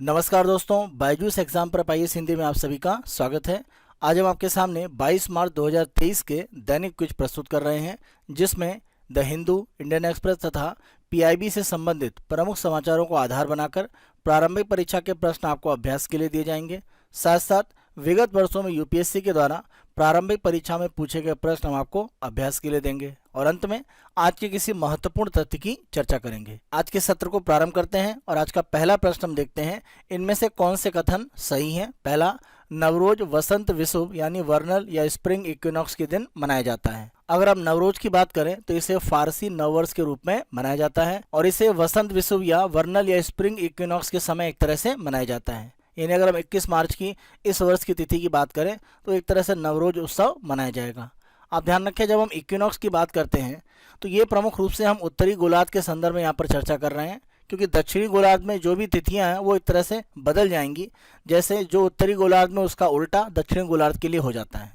नमस्कार दोस्तों, बायजूस एग्जाम पर आईएएस हिंदी में आप सभी का स्वागत है। आज हम आपके सामने 22 मार्च 2023 के दैनिक क्विज प्रस्तुत कर रहे हैं, जिसमें द हिंदू, इंडियन एक्सप्रेस तथा पीआईबी से संबंधित प्रमुख समाचारों को आधार बनाकर प्रारंभिक परीक्षा के प्रश्न आपको अभ्यास के लिए दिए जाएंगे। साथ साथ विगत वर्षों में यूपीएससी के द्वारा प्रारंभिक परीक्षा में पूछे गए प्रश्न हम आपको अभ्यास के लिए देंगे और अंत में आज के किसी महत्वपूर्ण तथ्य की चर्चा करेंगे। आज के सत्र को प्रारंभ करते हैं और आज का पहला प्रश्न हम देखते हैं, इनमें से कौन से कथन सही हैं। पहला, नवरोज वसंत विषुव यानी वर्नल या स्प्रिंग इक्विनॉक्स के दिन मनाया जाता है। अगर हम नवरोज की बात करें तो इसे फारसी नववर्ष के रूप में मनाया जाता है और इसे वसंत विषुव या वर्नल या स्प्रिंग इक्विनॉक्स के समय एक तरह से मनाया जाता है। यानी अगर हम 21 मार्च की इस वर्ष की तिथि की बात करें तो एक तरह से नवरोज उत्सव मनाया जाएगा। आप ध्यान रखें, जब हम इक्विनॉक्स की बात करते हैं तो ये प्रमुख रूप से हम उत्तरी गोलार्ध के संदर्भ में यहाँ पर चर्चा कर रहे हैं, क्योंकि दक्षिणी गोलार्ध में जो भी तिथियां हैं वो एक तरह से बदल जाएंगी। जैसे जो उत्तरी गोलार्ध में उसका उल्टा दक्षिणी गोलार्ध के लिए हो जाता है।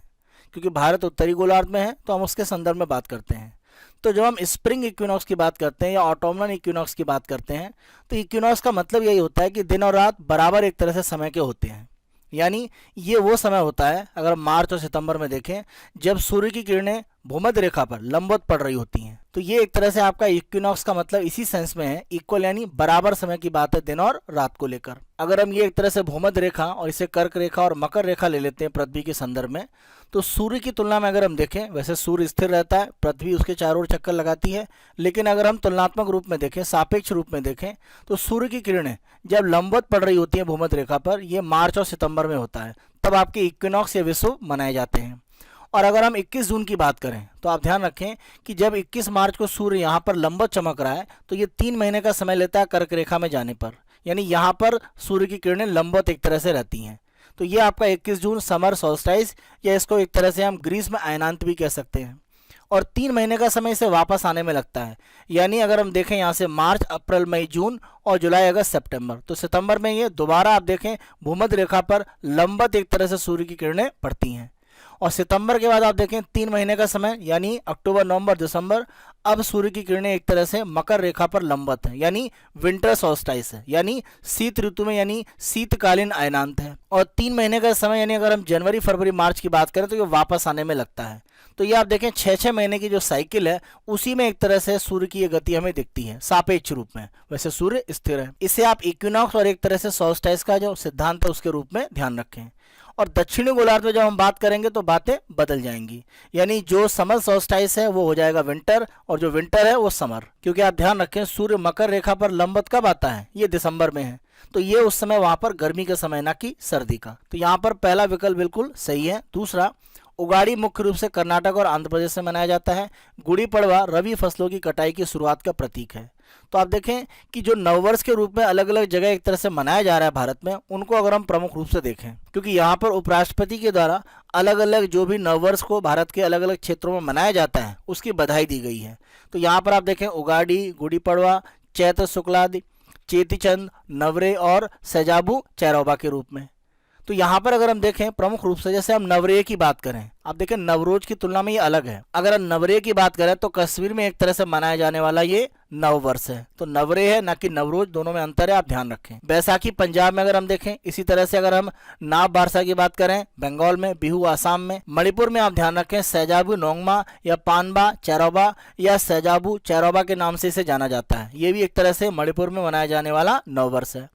क्योंकि भारत उत्तरी गोलार्ध में है तो हम उसके संदर्भ में बात करते हैं। तो जब हम स्प्रिंग इक्विनॉक्स की बात करते हैं या ऑटोमनल इक्विनॉक्स की बात करते हैं तो इक्विनॉक्स का मतलब यही होता है कि दिन और रात बराबर एक तरह से समय के होते हैं। यानी ये वो समय होता है, अगर मार्च और सितंबर में देखें, जब सूर्य की किरणें भूमध्य रेखा पर लंबवत पड़ रही होती हैं। तो ये एक तरह से आपका इक्विनॉक्स का मतलब इसी सेंस में है, इक्वल यानी बराबर समय की बात है दिन और रात को लेकर। अगर हम ये एक तरह से भूमध्य रेखा और इसे कर्क रेखा और मकर रेखा ले लेते हैं पृथ्वी के संदर्भ में, तो सूर्य की तुलना में अगर हम देखें, वैसे सूर्य स्थिर रहता है, पृथ्वी उसके चारों ओर चक्कर लगाती है, लेकिन अगर हम तुलनात्मक रूप में देखें, सापेक्ष रूप में देखें, तो सूर्य की किरणें जब लंबवत पड़ रही होती है भूमध्य रेखा पर, ये मार्च और सितंबर में होता है, तब आपके इक्विनॉक्स या विषुव मनाए जाते हैं। और अगर हम 21 जून की बात करें तो आप ध्यान रखें कि जब 21 मार्च को सूर्य यहाँ पर लंबवत चमक रहा है तो ये 3 महीने का समय लेता है कर्क रेखा में जाने पर। यानी यहाँ पर सूर्य की किरणें लंबवत एक तरह से रहती हैं। तो ये आपका 21 जून समर सोल्स्टाइस, या इसको एक तरह से हम ग्रीष्म अयनांत भी कह सकते हैं। और 3 महीने का समय इसे वापस आने में लगता है। यानी अगर हम देखें यहाँ से मार्च, अप्रैल, मई, जून और जुलाई, अगस्त, सितंबर, तो सितंबर में ये दोबारा आप देखें भूमध्य रेखा पर लंबवत एक तरह से सूर्य की किरणें पड़ती हैं। और सितंबर के बाद आप देखें 3 महीने का समय, यानी अक्टूबर, नवंबर, दिसंबर, अब सूर्य की किरणें एक तरह से मकर रेखा पर लंबवत है, यानी विंटर सोल्स्टाइस है, यानी शीत ऋतु में, यानी शीतकालीन अयनांत है। और 3 महीने का समय, यानी अगर हम जनवरी, फरवरी, मार्च की बात करें तो ये वापस आने में लगता है। तो ये आप देखें 6-6 महीने की जो साइकिल है उसी में एक तरह से सूर्य की ये गति हमें दिखती है सापेक्ष रूप में। वैसे सूर्य स्थिर है। इसे आप इक्विनॉक्स और एक तरह से सोल्स्टाइस का जो सिद्धांत है उसके रूप में ध्यान रखें। और दक्षिणी गोलार्ध में जब हम बात करेंगे तो बातें बदल जाएंगी। यानी जो समर सोल्स्टाइस है वो हो जाएगा विंटर, और जो विंटर है वो समर। क्योंकि आप ध्यान रखें सूर्य मकर रेखा पर लंबवत कब आता है, ये दिसंबर में है। तो ये उस समय वहां पर गर्मी का समय, ना कि सर्दी का। तो यहाँ पर पहला विकल्प बिल्कुल सही है। दूसरा, उगाड़ी मुख्य रूप से कर्नाटक और आंध्र प्रदेश से मनाया जाता है। गुड़ी पड़वा रबी फसलों की कटाई की शुरुआत का प्रतीक है। तो आप देखें कि जो नववर्ष के रूप में अलग अलग जगह एक तरह से मनाया जा रहा है भारत में, उनको अगर हम प्रमुख रूप से देखें, क्योंकि यहाँ पर उपराष्ट्रपति के द्वारा अलग अलग जो भी नववर्ष को भारत के अलग अलग क्षेत्रों में मनाया जाता है उसकी बधाई दी गई है। तो यहाँ पर आप देखें उगाड़ी, गुड़ी पड़वा, चैत्र शुक्लादि, चेतीचंद, नवरे और सैजाबू चैरौबा के रूप में। तो यहाँ पर अगर हम देखें प्रमुख रूप से, जैसे हम नवरेह की बात करें, आप देखें नवरोज की तुलना में ये अलग है। अगर हम नवरेह की बात करें तो कश्मीर में एक तरह से मनाया जाने वाला ये नववर्ष है। तो नवरेह है, ना कि नवरोज, दोनों में अंतर है, आप ध्यान रखें। बैसाखी पंजाब में अगर हम देखें, इसी तरह से अगर हम नाव बारसा की बात करें बंगाल में, बिहू आसाम में, मणिपुर में आप ध्यान रखें सैजाबू नोंगमा या पानबा चैरौबा या सैजाबू चैरौबा के नाम से इसे जाना जाता है। ये भी एक तरह से मणिपुर में मनाया जाने वाला नववर्ष है।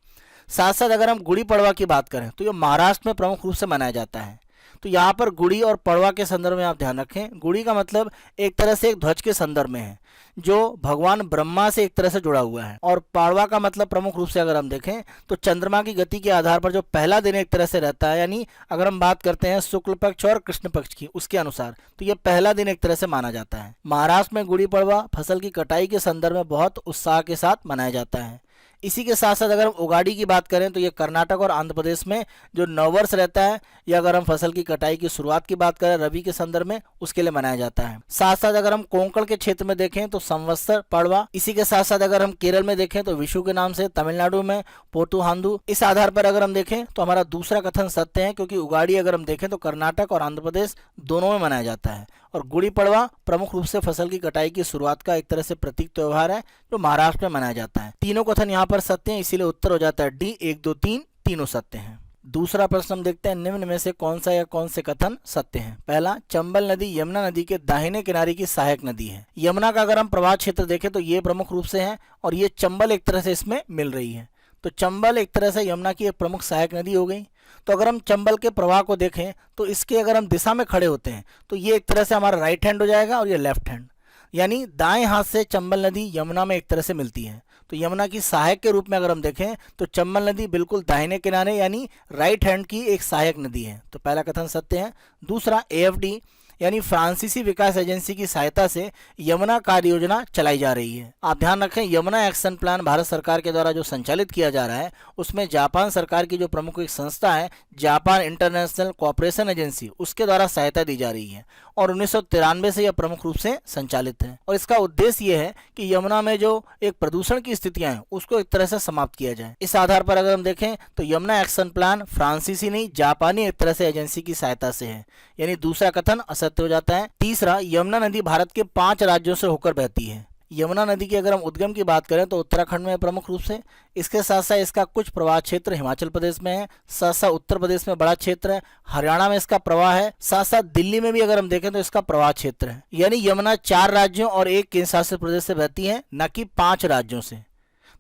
साथ साथ अगर हम गुड़ी पड़वा की बात करें तो ये महाराष्ट्र में प्रमुख रूप से मनाया जाता है। तो यहाँ पर गुड़ी और पड़वा के संदर्भ में आप ध्यान रखें, गुड़ी का मतलब एक तरह से एक ध्वज के संदर्भ में है जो भगवान ब्रह्मा से एक तरह से जुड़ा हुआ है। और पाड़वा का मतलब प्रमुख रूप से अगर हम देखें तो चंद्रमा की गति के आधार पर जो पहला दिन एक तरह से रहता है, यानी अगर हम बात करते हैं शुक्ल पक्ष और कृष्ण पक्ष की, उसके अनुसार तो ये पहला दिन एक तरह से माना जाता है। महाराष्ट्र में गुड़ी पड़वा फसल की कटाई के संदर्भ में बहुत उत्साह के साथ मनाया जाता है। इसी के साथ साथ अगर हम उगाड़ी की बात करें तो ये कर्नाटक और आंध्र प्रदेश में जो नववर्ष रहता है, या अगर हम फसल की कटाई की शुरुआत की बात करें रबी के संदर्भ में, उसके लिए मनाया जाता है। साथ साथ अगर हम कोंकण के क्षेत्र में देखें तो संवत्सर पड़वा। इसी के साथ साथ अगर हम केरल में देखें तो विशु के नाम से, तमिलनाडु में पोतुहांदू। इस आधार पर अगर हम देखें तो हमारा दूसरा कथन सत्य है, क्योंकि उगाड़ी अगर हम देखें तो कर्नाटक और आंध्र प्रदेश दोनों में मनाया जाता है और गुड़ी पड़वा प्रमुख रूप से फसल की कटाई की शुरुआत का एक तरह से प्रतीक त्योहार है जो महाराष्ट्र में मनाया जाता है। तीनों कथन यहाँ पर सत्य हैं, इसीलिए उत्तर हो जाता है डी, 1 2 3 तीनों सत्य हैं। दूसरा प्रश्न हम देखते हैं, निम्न में से कौन सा या कौन से कथन सत्य हैं। पहला, चंबल नदी यमुना नदी के दाहिने किनारे की सहायक नदी है। यमुना का अगर हम प्रवाह क्षेत्र देखें तो ये प्रमुख रूप से है और ये चंबल एक तरह से इसमें मिल रही है, तो चंबल एक तरह से यमुना की एक प्रमुख सहायक नदी हो गई। तो अगर हम चंबल के प्रवाह को देखें तो इसके अगर हम दिशा में खड़े होते हैं तो ये एक तरह से हमारा राइट हैंड हो जाएगा और ये लेफ्ट हैंड, यानी दाएं हाथ से चंबल नदी यमुना में एक तरह से मिलती है। तो यमुना की सहायक के रूप में अगर हम देखें तो चंबल नदी बिल्कुल दाहिने किनारे यानी राइट हैंड की एक सहायक नदी है, तो पहला कथन सत्य है। दूसरा, AFD यानी फ्रांसीसी विकास एजेंसी की सहायता से यमुना कार्य योजना चलाई जा रही है। आप ध्यान रखें, यमुना एक्शन प्लान भारत सरकार के द्वारा जो संचालित किया जा रहा है उसमें जापान सरकार की जो प्रमुख एक संस्था है जापान इंटरनेशनल कोऑपरेशन एजेंसी, उसके द्वारा सहायता दी जा रही है और 1993 से यह प्रमुख रूप से संचालित है। और इसका उद्देश्य यह है कि यमुना में जो एक प्रदूषण की स्थितियां हैं उसको एक तरह से समाप्त किया जाए। इस आधार पर अगर हम देखें तो यमुना एक्शन प्लान फ्रांसीसी नहीं जापानी एक तरह से एजेंसी की सहायता से है, यानी दूसरा कथन असत्य हो जाता है। तीसरा, यमुना नदी भारत के 5 राज्यों से होकर बहती है। यमुना नदी की अगर हम उद्गम की बात करें तो उत्तराखंड में प्रमुख रूप से, इसके साथ साथ इसका कुछ प्रवाह क्षेत्र हिमाचल प्रदेश में है, साथ साथ उत्तर प्रदेश में बड़ा क्षेत्र है, हरियाणा में इसका प्रवाह है, साथ साथ दिल्ली में भी अगर हम देखें तो इसका प्रवाह क्षेत्र है। यानी यमुना 4 राज्यों और 1 केंद्र शासित प्रदेश से बहती है, न कि 5 राज्यों से।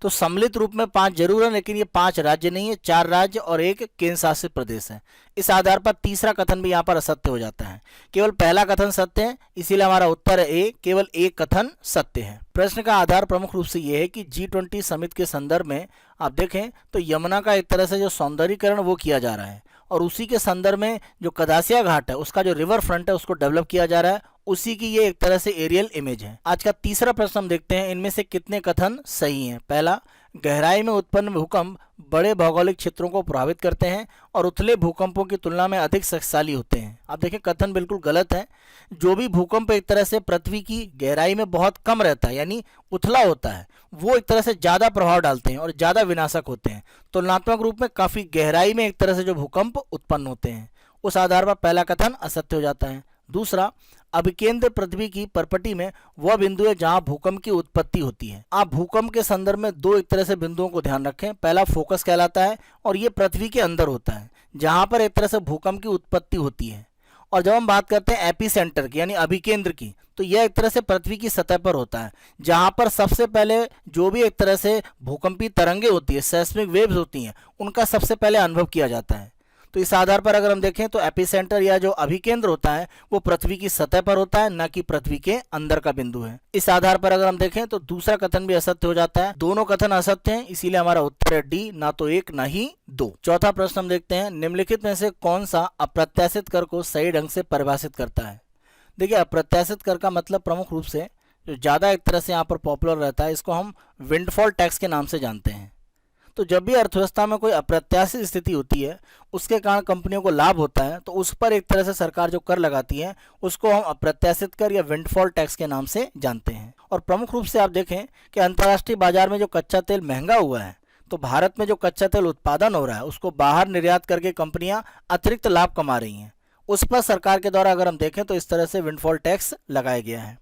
तो सम्मिलित रूप में 5 जरूर है, लेकिन ये 5 राज्य नहीं है, 4 राज्य और 1 केंद्र शासित प्रदेश है। इस आधार पर तीसरा कथन भी यहाँ पर असत्य हो जाता है। केवल पहला कथन सत्य है, इसीलिए हमारा उत्तर है ए, केवल एक कथन सत्य है। प्रश्न का आधार प्रमुख रूप से ये है कि G20 समिट के संदर्भ में आप देखें तो यमुना का एक तरह से जो सौंदर्यीकरण वो किया जा रहा है और उसी के संदर्भ में जो कदासिया घाट है उसका जो रिवर फ्रंट है उसको डेवलप किया जा रहा है, उसी की ये एक तरह से एरियल इमेज है। आज का तीसरा प्रश्न हम देखते हैं, इनमें से कितने कथन सही हैं। पहला, गहराई में उत्पन्न भूकंप बड़े भौगोलिक क्षेत्रों को प्रभावित करते हैं और उथले भूकंपों की तुलना में अधिक शक्तिशाली होते हैं। आप देखें कथन बिल्कुल गलत है। जो भी भूकंप एक तरह से पृथ्वी की गहराई में बहुत कम रहता है यानी उथला होता है, वो एक तरह से ज़्यादा प्रभाव डालते हैं और ज़्यादा विनाशक होते हैं। तुलनात्मक रूप में काफ़ी गहराई में एक तरह से जो भूकंप उत्पन्न होते हैं, उस आधार पर पहला कथन असत्य हो जाता है। दूसरा, अभिकेंद्र पृथ्वी की परपटी में वह बिंदु है जहां भूकंप की उत्पत्ति होती है। आप भूकंप के संदर्भ में 2 एक तरह से बिंदुओं को ध्यान रखें। पहला फोकस कहलाता है और ये पृथ्वी के अंदर होता है जहां पर एक तरह से भूकंप की उत्पत्ति होती है। और जब हम बात करते हैं एपीसेंटर की यानी अभिकेंद्र की, तो यह एक तरह से पृथ्वी की सतह पर होता है जहां पर सबसे पहले जो भी एक तरह से भूकंपी तरंगे होती है, सेस्मिक वेव्स होती हैं, उनका सबसे पहले अनुभव किया जाता है। तो इस आधार पर अगर हम देखें तो एपिसेंटर या जो अभिकेंद्र होता है वो पृथ्वी की सतह पर होता है, न कि पृथ्वी के अंदर का बिंदु है। इस आधार पर अगर हम देखें तो दूसरा कथन भी असत्य हो जाता है। दोनों कथन असत्य हैं, इसीलिए हमारा उत्तर है डी, ना तो 1 ना ही 2। चौथा प्रश्न हम देखते हैं, निम्नलिखित में से कौन सा अप्रत्याशित कर को सही ढंग से परिभाषित करता है। देखिए, अप्रत्याशित कर का मतलब प्रमुख रूप से जो ज़्यादा एक तरह से यहाँ पर पॉपुलर रहता है, इसको हम विंडफॉल टैक्स के नाम से जानते हैं। तो जब भी अर्थव्यवस्था में कोई अप्रत्याशित स्थिति होती है, उसके कारण कंपनियों को लाभ होता है, तो उस पर एक तरह से सरकार जो कर लगाती है उसको हम अप्रत्याशित कर या विंडफॉल टैक्स के नाम से जानते हैं। और प्रमुख रूप से आप देखें कि अंतर्राष्ट्रीय बाजार में जो कच्चा तेल महंगा हुआ है, तो भारत में जो कच्चा तेल उत्पादन हो रहा है उसको बाहर निर्यात करके कंपनियां अतिरिक्त लाभ कमा रही हैं। उस पर सरकार के द्वारा अगर हम देखें तो इस तरह से विंडफॉल टैक्स लगाया गया है।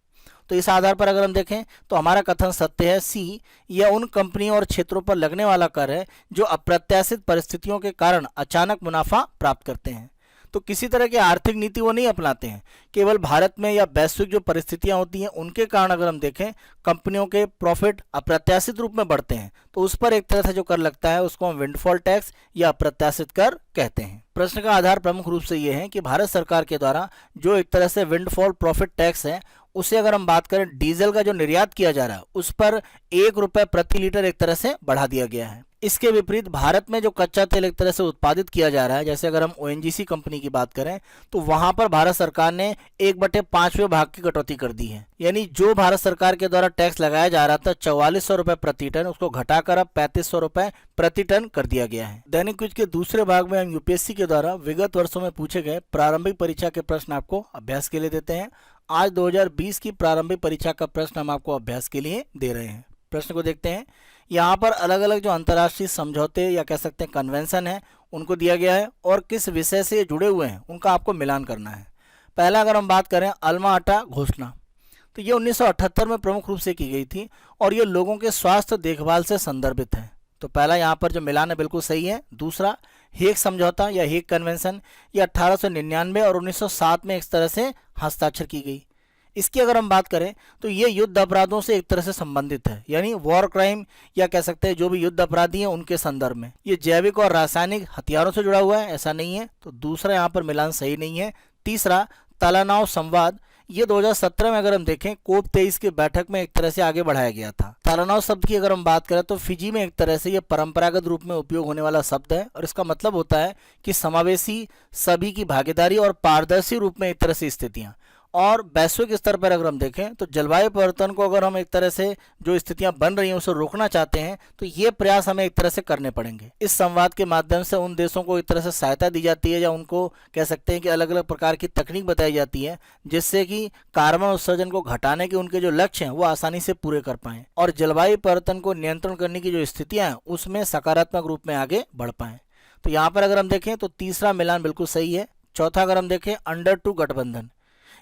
तो इस आधार पर अगर हम देखें तो हमारा कथन सत्य है, सी, यह उन कंपनियों और क्षेत्रों पर लगने वाला कर है जो अप्रत्याशित परिस्थितियों के कारण अचानक मुनाफा प्राप्त करते हैं। तो किसी तरह की आर्थिक नीति वो नहीं अपनाते हैं, केवल भारत में या वैश्विक जो परिस्थितियां होती हैं उनके कारण अगर हम देखें कंपनियों के प्रॉफिट अप्रत्याशित रूप में बढ़ते हैं, तो उस पर एक तरह से जो कर लगता है उसको हम विंडफॉल टैक्स या अप्रत्याशित कर कहते हैं। प्रश्न का आधार प्रमुख रूप से ये है कि भारत सरकार के द्वारा जो एक तरह से विंडफॉल प्रॉफिट टैक्स है, उसे अगर हम बात करें डीजल का जो निर्यात किया जा रहा है उस पर 1 रुपये प्रति लीटर एक तरह से बढ़ा दिया गया है। इसके विपरीत भारत में जो कच्चा तेल एक तरह से उत्पादित किया जा रहा है, जैसे अगर हम ONGC कंपनी की बात करें तो वहां पर भारत सरकार ने 1/5वें भाग की कटौती कर दी है। यानी जो भारत सरकार के द्वारा टैक्स लगाया जा रहा था 4400 रुपये प्रति टन, उसको घटाकर अब 3500 रुपये प्रति टन कर दिया गया है। दैनिक क्विज के दूसरे भाग में हम यूपीएससी के द्वारा विगत वर्षों में पूछे गए प्रारंभिक परीक्षा के प्रश्न आपको अभ्यास के लिए देते हैं। आज 2020 की प्रारंभिक परीक्षा का प्रश्न हम आपको अभ्यास के लिए दे रहे हैं। प्रश्न को देखते हैं। यहाँ पर अलग अलग जो अंतर्राष्ट्रीय समझौते या कह सकते हैं कन्वेंशन है उनको दिया गया है और किस विषय से जुड़े हुए हैं उनका आपको मिलान करना है। पहला अगर हम बात करें अल्मा आटा घोषणा, तो ये 1978 में प्रमुख रूप से की गई थी और ये लोगों के स्वास्थ्य देखभाल से संदर्भित है। तो पहला यहाँ पर जो मिलान है बिल्कुल सही है। दूसरा हेग समझौता या हेग कन्वेंशन, ये 1899 और 1907 में इस तरह से हस्ताक्षर की गई। इसकी अगर हम बात करें तो ये युद्ध अपराधों से एक तरह से संबंधित है, यानी वॉर क्राइम या कह सकते हैं जो भी युद्ध अपराधी हैं उनके संदर्भ में। ये जैविक और रासायनिक हथियारों से जुड़ा हुआ है, ऐसा नहीं है। तो दूसरा यहाँ पर मिलान सही नहीं है। तीसरा तलानाव संवाद, ये 2017 में अगर हम देखें कोप 23 की बैठक में एक तरह से आगे बढ़ाया गया था। तालानाव शब्द की अगर हम बात करें तो फिजी में एक तरह से ये परंपरागत रूप में उपयोग होने वाला शब्द है और इसका मतलब होता है कि समावेशी, सभी की भागीदारी और पारदर्शी रूप में एक तरह से स्थितियां। और वैश्विक स्तर पर अगर हम देखें तो जलवायु परिवर्तन को अगर हम एक तरह से जो स्थितियां बन रही हैं उसे रोकना चाहते हैं तो ये प्रयास हमें एक तरह से करने पड़ेंगे। इस संवाद के माध्यम से उन देशों को एक तरह से सहायता दी जाती है या उनको कह सकते हैं कि अलग अलग प्रकार की तकनीक बताई जाती है जिससे कि कार्बन उत्सर्जन को घटाने के उनके जो लक्ष्य हैं वो आसानी से पूरे कर पाएं और जलवायु परिवर्तन को नियंत्रण करने की जो स्थितियां हैं उसमें सकारात्मक रूप में आगे बढ़ पाएं। तो यहाँ पर अगर हम देखें तो तीसरा मिलान बिल्कुल सही है। चौथा अगर हम देखें अंडर 2 गठबंधन,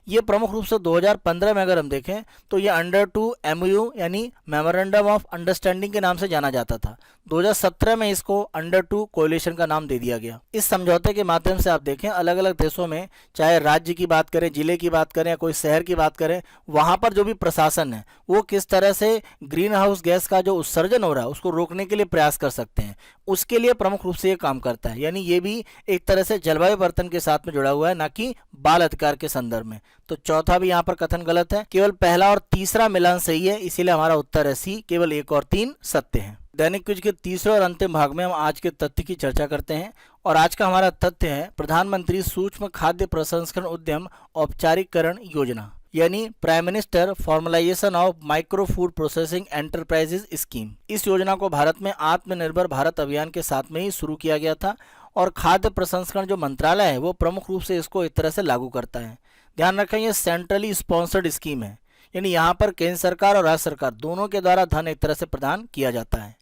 ये प्रमुख रूप से 2015 में अगर हम देखें तो ये अंडर 2 MOU यानी मेमोरेंडम ऑफ अंडरस्टैंडिंग के नाम से जाना जाता था। 2017 में इसको अंडर 2 कोalition का नाम दे दिया गया। इस समझौते के माध्यम से आप देखें अलग अलग देशों में, चाहे राज्य की बात करें, जिले की बात करें या कोई शहर की बात करें, वहाँ पर जो भी प्रशासन है वो किस तरह से ग्रीन हाउस गैस का जो उत्सर्जन हो रहा है उसको रोकने के लिए प्रयास कर सकते हैं, उसके लिए प्रमुख रूप से ये काम करता है। यानी ये भी एक तरह से जलवायु परिवर्तन के साथ में जुड़ा हुआ है, ना कि बाल अधिकार के संदर्भ में। तो चौथा भी यहाँ पर कथन गलत है। केवल पहला और तीसरा मिलान सही है, इसीलिए हमारा उत्तर है सी। केवल 1 और 3 सत्य है। दैनिक क्विज के तीसरे और अंतिम भाग में हम आज के तथ्य की चर्चा करते हैं और आज का हमारा तथ्य है प्रधानमंत्री सूक्ष्म खाद्य प्रसंस्करण उद्यम औपचारिकरण योजना, यानी prime minister formalisation of micro food processing enterprises scheme. इस योजना को भारत में आत्मनिर्भर भारत अभियान के साथ में ही शुरू किया गया था और खाद्य प्रसंस्करण जो मंत्रालय है वो प्रमुख रूप से इसको एक तरह से लागू करता है। ध्यान रखें ये सेंट्रली स्पॉन्सर्ड स्कीम है, यानी यहाँ पर केंद्र सरकार और राज्य सरकार दोनों के द्वारा धन एक तरह से प्रदान किया जाता है।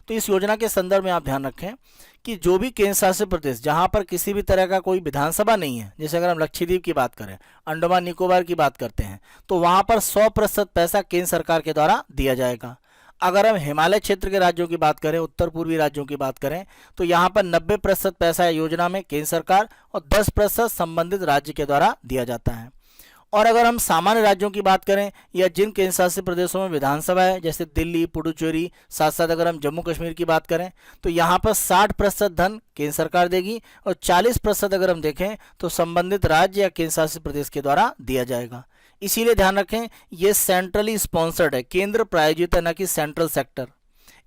तो इस योजना के संदर्भ में आप ध्यान रखें कि जो भी केंद्र शासित प्रदेश जहाँ पर किसी भी तरह का कोई विधानसभा नहीं है, जैसे अगर हम लक्षद्वीप की बात करें, अंडमान निकोबार की बात करते हैं, तो वहाँ पर 100% पैसा केंद्र सरकार के द्वारा दिया जाएगा। अगर हम हिमालय क्षेत्र के राज्यों की बात करें, उत्तर पूर्वी राज्यों की बात करें, तो यहाँ पर 90% पैसा योजना में केंद्र सरकार और 10% संबंधित राज्य के द्वारा दिया जाता है। और अगर हम सामान्य राज्यों की बात करें या जिन केंद्र शासित प्रदेशों में विधानसभा है, जैसे दिल्ली, पुडुचेरी, साथ साथ अगर हम जम्मू कश्मीर की बात करें, तो यहाँ पर 60% धन केंद्र सरकार देगी और 40% अगर हम देखें तो संबंधित राज्य या केंद्र शासित प्रदेश के द्वारा दिया जाएगा। इसीलिए ध्यान रखें ये सेंट्रली स्पॉन्सर्ड है, केंद्र प्रायोजित है, न कि सेंट्रल सेक्टर।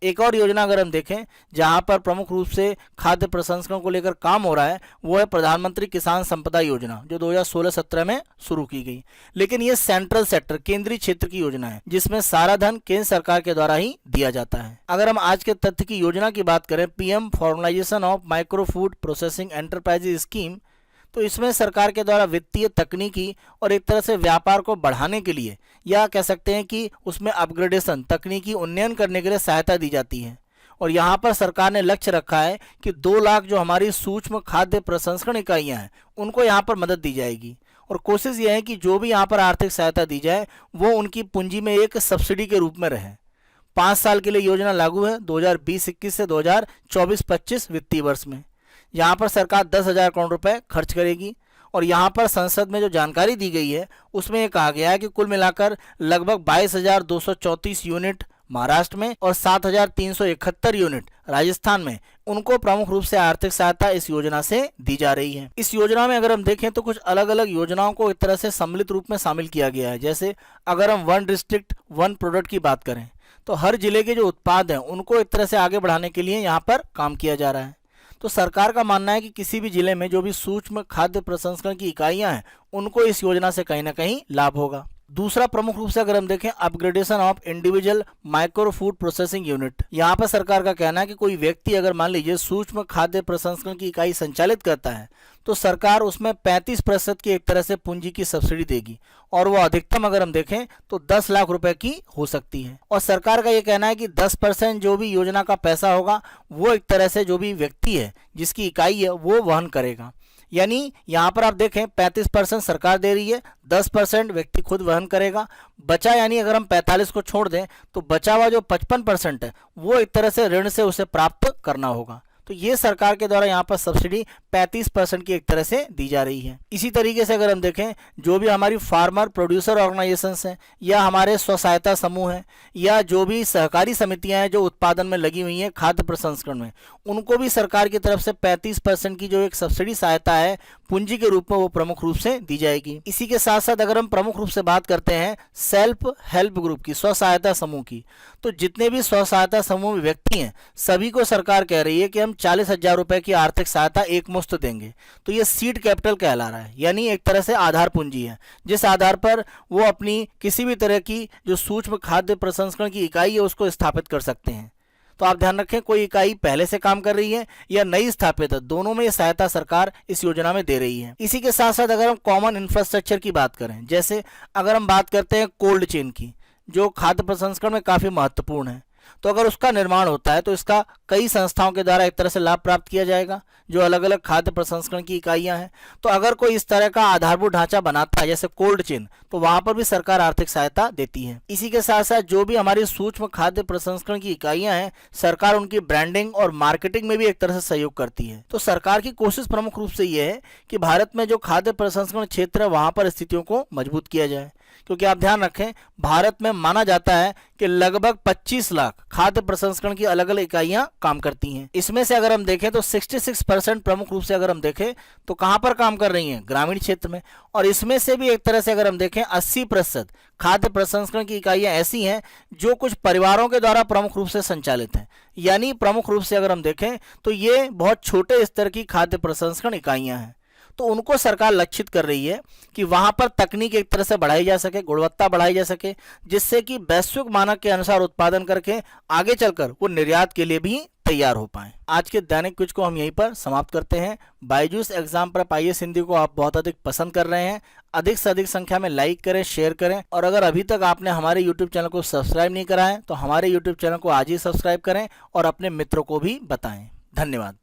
एक और योजना अगर हम देखें जहां पर प्रमुख रूप से खाद्य प्रसंस्करण को लेकर काम हो रहा है वो है प्रधानमंत्री किसान संपदा योजना, जो 2016-17 में शुरू की गई। लेकिन ये सेंट्रल सेक्टर, केंद्रीय क्षेत्र की योजना है जिसमें सारा धन केंद्र सरकार के द्वारा ही दिया जाता है। अगर हम आज के तथ्य की योजना की बात करें, PM formalisation of micro food processing enterprises scheme, तो इसमें सरकार के द्वारा वित्तीय, तकनीकी और एक तरह से व्यापार को बढ़ाने के लिए या कह सकते हैं कि उसमें अपग्रेडेशन, तकनीकी उन्नयन करने के लिए सहायता दी जाती है। और यहाँ पर सरकार ने लक्ष्य रखा है कि 2 लाख जो हमारी सूक्ष्म खाद्य प्रसंस्करण इकाइयाँ हैं उनको यहाँ पर मदद दी जाएगी। और कोशिश यह है कि जो भी यहाँ पर आर्थिक सहायता दी जाए वो उनकी पूंजी में एक सब्सिडी के रूप में रहे। 5 साल के लिए योजना लागू है 2020-21 से 2024-25 वित्तीय वर्ष में। यहाँ पर सरकार 10,000 करोड़ रुपए खर्च करेगी। और यहाँ पर संसद में जो जानकारी दी गई है उसमें ये कहा गया है कि कुल मिलाकर लगभग 22,234 यूनिट महाराष्ट्र में और 7,371 यूनिट राजस्थान में उनको प्रमुख रूप से आर्थिक सहायता इस योजना से दी जा रही है। इस योजना में अगर हम देखें तो कुछ अलग अलग योजनाओं को एक तरह से सम्मिलित रूप में शामिल किया गया है। जैसे अगर हम 1 डिस्ट्रिक्ट 1 प्रोडक्ट की बात करें तो हर जिले के जो उत्पाद हैं उनको एक तरह से आगे बढ़ाने के लिए यहाँ पर काम किया जा रहा है। तो सरकार का मानना है कि किसी भी जिले में जो भी सूक्ष्म खाद्य प्रसंस्करण की इकाइयां हैं उनको इस योजना से कहीं ना कहीं लाभ होगा। दूसरा प्रमुख रूप से अगर हम देखें upgradation of individual micro food processing unit, यहाँ पर सरकार का कहना है कि कोई व्यक्ति अगर मान लीजिए सूक्ष्म खाद्य प्रसंस्करण की इकाई संचालित करता है तो सरकार उसमें 35% की एक तरह से पूंजी की सब्सिडी देगी और वो अधिकतम अगर हम देखें तो 10 लाख रुपए की हो सकती है। और सरकार का ये कहना है कि 10% जो भी योजना का पैसा होगा वो एक तरह से जो भी व्यक्ति है जिसकी इकाई है वो वहन करेगा। यानी यहाँ पर आप देखें 35% सरकार दे रही है, 10% व्यक्ति खुद वहन करेगा। बचा यानी अगर हम 45 को छोड़ दें तो बचा हुआ जो 55% है वो एक तरह से ऋण से उसे प्राप्त करना होगा। तो ये सरकार के द्वारा यहाँ पर सब्सिडी 35% की एक तरह से दी जा रही है। इसी तरीके से अगर हम देखें जो भी हमारी फार्मर प्रोड्यूसर ऑर्गेनाइजेशंस हैं या हमारे स्व सहायता समूह हैं या जो भी सहकारी समितियां हैं जो उत्पादन में लगी हुई हैं खाद्य प्रसंस्करण में, उनको भी सरकार की तरफ से 35% की जो एक सब्सिडी सहायता है पूंजी के रूप में वो प्रमुख रूप से दी जाएगी। इसी के साथ साथ अगर हम प्रमुख रूप से बात करते हैं सेल्फ हेल्प ग्रुप की, स्व सहायता समूह की, तो जितने भी स्व सहायता समूह व्यक्ति हैं सभी को सरकार कह रही है कि हम 40,000 रुपए की आर्थिक सहायता एक मुश्त देंगे। तो ये सीड कैपिटल कहला रहा है, यानी एक तरह से आधार पूंजी है जिस आधार पर वो अपनी किसी भी तरह की जो सूक्ष्म खाद्य प्रसंस्करण की इकाई है उसको स्थापित कर सकते हैं। तो आप ध्यान रखें कोई इकाई पहले से काम कर रही है या नई स्थापित है, दोनों में ये सहायता सरकार इस योजना में दे रही है। इसी के साथ साथ अगर हम कॉमन इंफ्रास्ट्रक्चर की बात करें, जैसे अगर हम बात करते हैं कोल्ड चेन की जो खाद्य प्रसंस्करण में काफी महत्वपूर्ण है, तो अगर उसका निर्माण होता है तो इसका कई संस्थाओं के द्वारा एक तरह से लाभ प्राप्त किया जाएगा जो अलग अलग खाद्य प्रसंस्करण की इकाइयां हैं। तो अगर कोई इस तरह का आधारभूत ढांचा बनाता है जैसे कोल्ड चेन, तो वहां पर भी सरकार आर्थिक सहायता देती है। इसी के साथ साथ जो भी हमारी सूक्ष्म खाद्य प्रसंस्करण की इकाइयां हैं सरकार उनकी ब्रांडिंग और मार्केटिंग में भी एक तरह से सहयोग करती है। तो सरकार की कोशिश प्रमुख रूप से यह है कि भारत में जो खाद्य प्रसंस्करण क्षेत्र है वहां पर स्थितियों को मजबूत किया जाए, क्योंकि आप ध्यान रखें भारत में माना जाता है कि लगभग 25 लाख खाद्य प्रसंस्करण की अलग अलग इकाइयां काम करती हैं। इसमें से अगर हम देखें तो 66% प्रमुख रूप से अगर हम देखें तो कहां पर काम कर रही हैं, ग्रामीण क्षेत्र में। और इसमें से भी एक तरह से अगर हम देखें 80% खाद्य प्रसंस्करण की इकाइयां ऐसी हैं जो कुछ परिवारों के द्वारा प्रमुख रूप से संचालित हैं। यानी प्रमुख रूप से अगर हम देखें तो ये बहुत छोटे स्तर की खाद्य प्रसंस्करण इकाइयां हैं। तो उनको सरकार लक्षित कर रही है कि वहां पर तकनीक एक तरह से बढ़ाई जा सके, गुणवत्ता बढ़ाई जा सके, जिससे कि वैश्विक मानक के अनुसार उत्पादन करके आगे चलकर वो निर्यात के लिए भी तैयार हो पाए। आज के दैनिक क्विज को हम यहीं पर समाप्त करते हैं। Byju's exam prep IAS Hindi को आप बहुत अधिक पसंद कर रहे हैं, अधिक से अधिक संख्या में लाइक करें, शेयर करें, और अगर अभी तक आपने हमारे यूट्यूब चैनल को सब्सक्राइब नहीं करा है तो हमारे यूट्यूब चैनल को आज ही सब्सक्राइब करें और अपने मित्रों को भी बताएं। धन्यवाद।